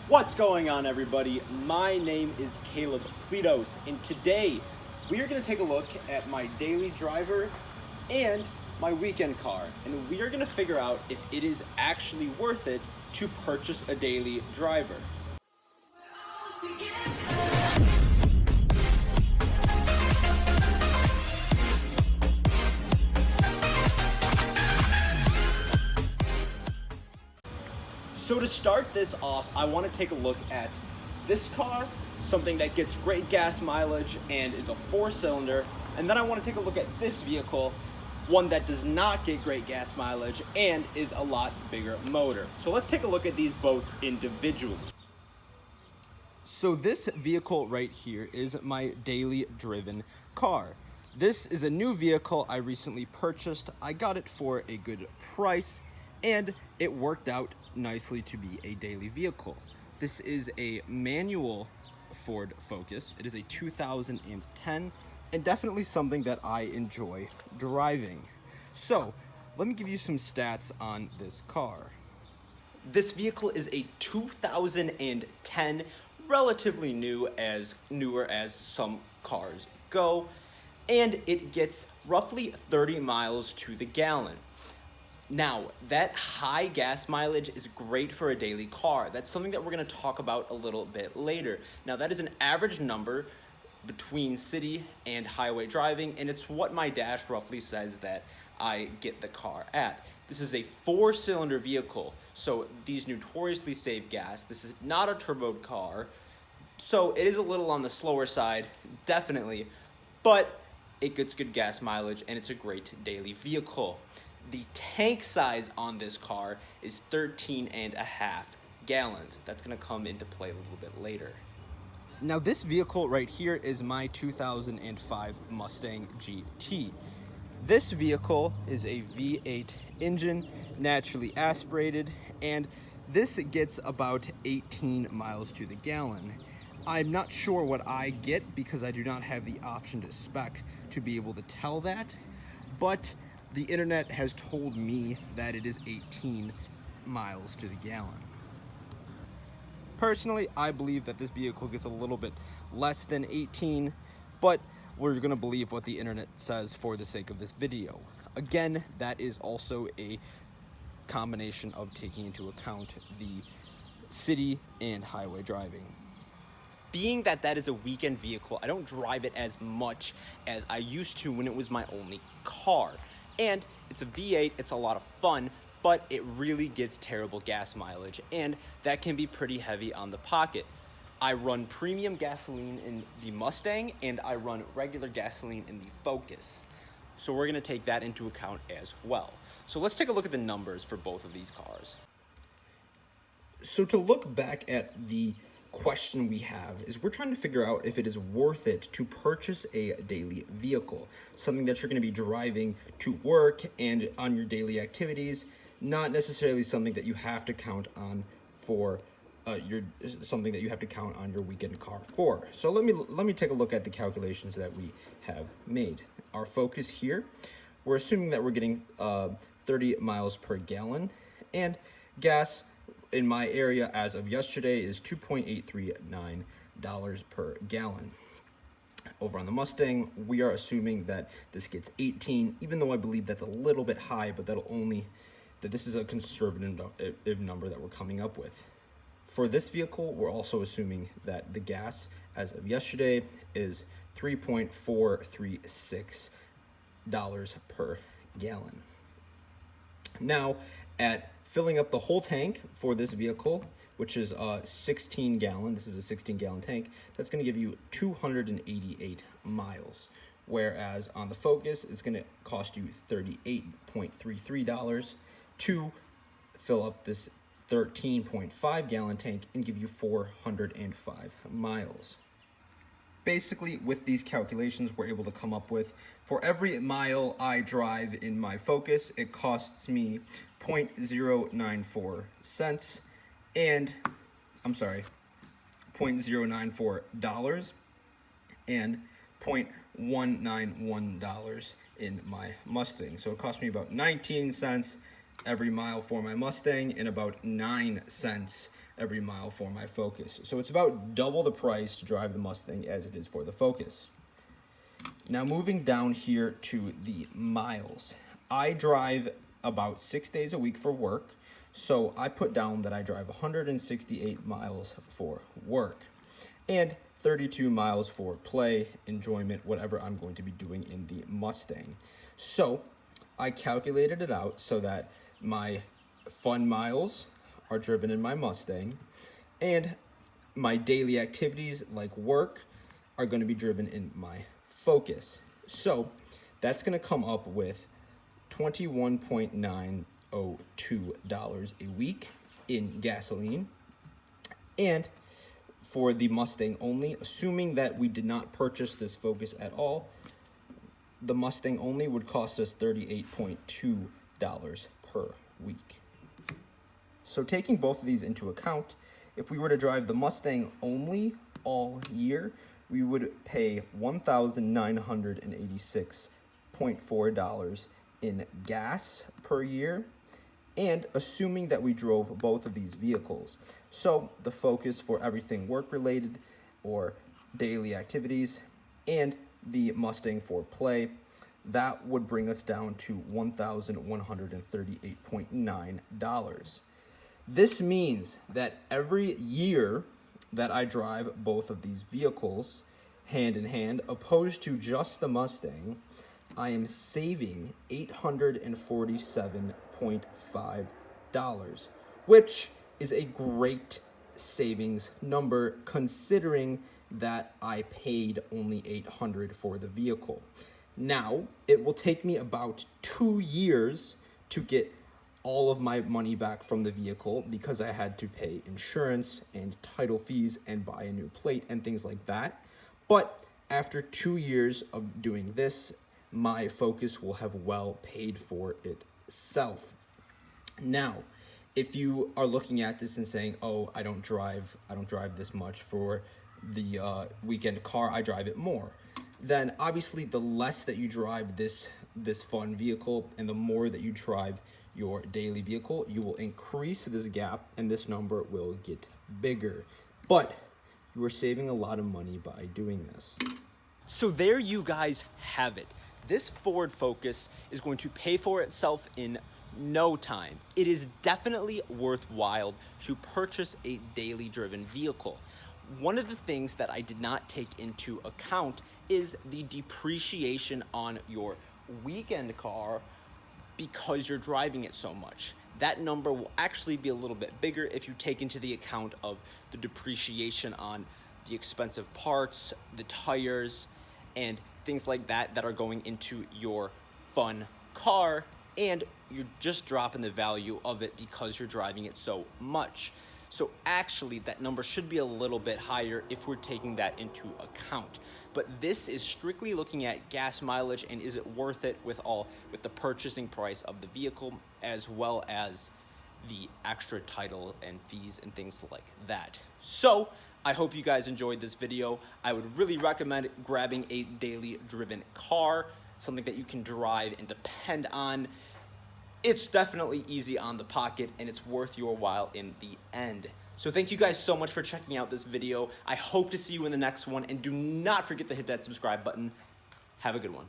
What's going on, everybody? My name is Caleb Plitos, and today we are going to take a look at my daily driver and my weekend car, and we are going to figure out if it is actually worth it to purchase a daily driver. So to start this off, I want to take a look at this car, something that gets great gas mileage and is a 4-cylinder, and then I want to take a look at this vehicle, one that does not get great gas mileage and is a lot bigger motor. So let's take a look at these both individually. So this vehicle right here is my daily driven car. This is a new vehicle I recently purchased. I got it for a good price, and it worked out nicely to be a daily vehicle. This is a manual Ford Focus. It is a 2010 and definitely something that I enjoy driving. So let me give you some stats on this car. This vehicle is a 2010, relatively newer as some cars go, and it gets roughly 30 miles to the gallon. Now, that high gas mileage is great for a daily car. That's something that we're going to talk about a little bit later. Now, that is an average number between city and highway driving, and it's what my dash roughly says that I get the car at. This is a 4-cylinder vehicle, so these notoriously save gas. This is not a turbo car, so it is a little on the slower side, definitely, but it gets good gas mileage, and it's a great daily vehicle. The tank size on this car is 13.5 gallons. That's going to come into play a little bit later. Now, this vehicle right here is my 2005 Mustang GT. This vehicle is a V8 engine, naturally aspirated, and this gets about 18 miles to the gallon. I'm not sure what I get because I do not have the option to spec to be able to tell that, but the internet has told me that it is 18 miles to the gallon. Personally, I believe that this vehicle gets a little bit less than 18, but we're going to believe what the internet says for the sake of this video. Again, that is also a combination of taking into account the city and highway driving. Being that that is a weekend vehicle, I don't drive it as much as I used to when it was my only car. And it's a V8, it's a lot of fun, but it really gets terrible gas mileage, and that can be pretty heavy on the pocket. I run premium gasoline in the Mustang, and I run regular gasoline in the Focus. So we're gonna take that into account as well. So let's take a look at the numbers for both of these cars. So to look back at the question we have is we're trying to figure out if it is worth it to purchase a daily vehicle, something that you're going to be driving to work and on your daily activities, not necessarily something that you have to count on for something that you have to count on your weekend car for. So let me take a look at the calculations that we have made. Our Focus here, we're assuming that we're getting 30 miles per gallon, and gas in my area as of yesterday is $2.839 per gallon. Over on the Mustang, we are assuming that this gets 18, even though I believe that's a little bit high, but that this is a conservative number that we're coming up with. For this vehicle, we're also assuming that the gas as of yesterday is $3.436 per gallon. Now, at filling up the whole tank for this vehicle, which is a 16 gallon, this is a 16 gallon tank, that's going to give you 288 miles. Whereas on the Focus, it's going to cost you $38.33 to fill up this 13.5 gallon tank and give you 405 miles. Basically, with these calculations, we're able to come up with, for every mile I drive in my Focus, it costs me 0.094 cents, and $0.094 and $0.191 in my Mustang. So it cost me about 19 cents every mile for my Mustang and about 9 cents every mile for my Focus. So it's about double the price to drive the Mustang as it is for the Focus. Now moving down here to the miles. I drive about 6 days a week for work, so I put down that I drive 168 miles for work and 32 miles for play, enjoyment, whatever I'm going to be doing in the Mustang. So I calculated it out so that my fun miles are driven in my Mustang and my daily activities like work are going to be driven in my Focus. So that's going to come up with $21.902 a week in gasoline. And for the Mustang only, assuming that we did not purchase this Focus at all, the Mustang only would cost us $38.2 per week. So taking both of these into account, if we were to drive the Mustang only all year, we would pay $1,986.4 in gas per year, and assuming that we drove both of these vehicles. So the Focus for everything work-related or daily activities, and the Mustang for play, that would bring us down to $1,138.9. This means that every year that I drive both of these vehicles hand in hand, opposed to just the Mustang, I am saving $847.5, which is a great savings number considering that I paid only $800 for the vehicle. Now, it will take me about 2 years to get all of my money back from the vehicle because I had to pay insurance and title fees and buy a new plate and things like that. But after 2 years of doing this, my Focus will have well paid for itself. Now, if you are looking at this and saying, "Oh, I don't drive this much for the weekend car, I drive it more," then obviously the less that you drive this fun vehicle and the more that you drive your daily vehicle, you will increase this gap and this number will get bigger. But you are saving a lot of money by doing this. So there you guys have it. This Ford Focus is going to pay for itself in no time. It is definitely worthwhile to purchase a daily driven vehicle. One of the things that I did not take into account is the depreciation on your weekend car because you're driving it so much. That number will actually be a little bit bigger if you take into the account of the depreciation on the expensive parts, the tires, and things like that that are going into your fun car, and you're just dropping the value of it because you're driving it so much. So actually that number should be a little bit higher if we're taking that into account. But this is strictly looking at gas mileage and is it worth it with the purchasing price of the vehicle as well as the extra title and fees and things like that. So I hope you guys enjoyed this video. I would really recommend grabbing a daily driven car, something that you can drive and depend on. It's definitely easy on the pocket and it's worth your while in the end. So thank you guys so much for checking out this video. I hope to see you in the next one, and do not forget to hit that subscribe button. Have a good one.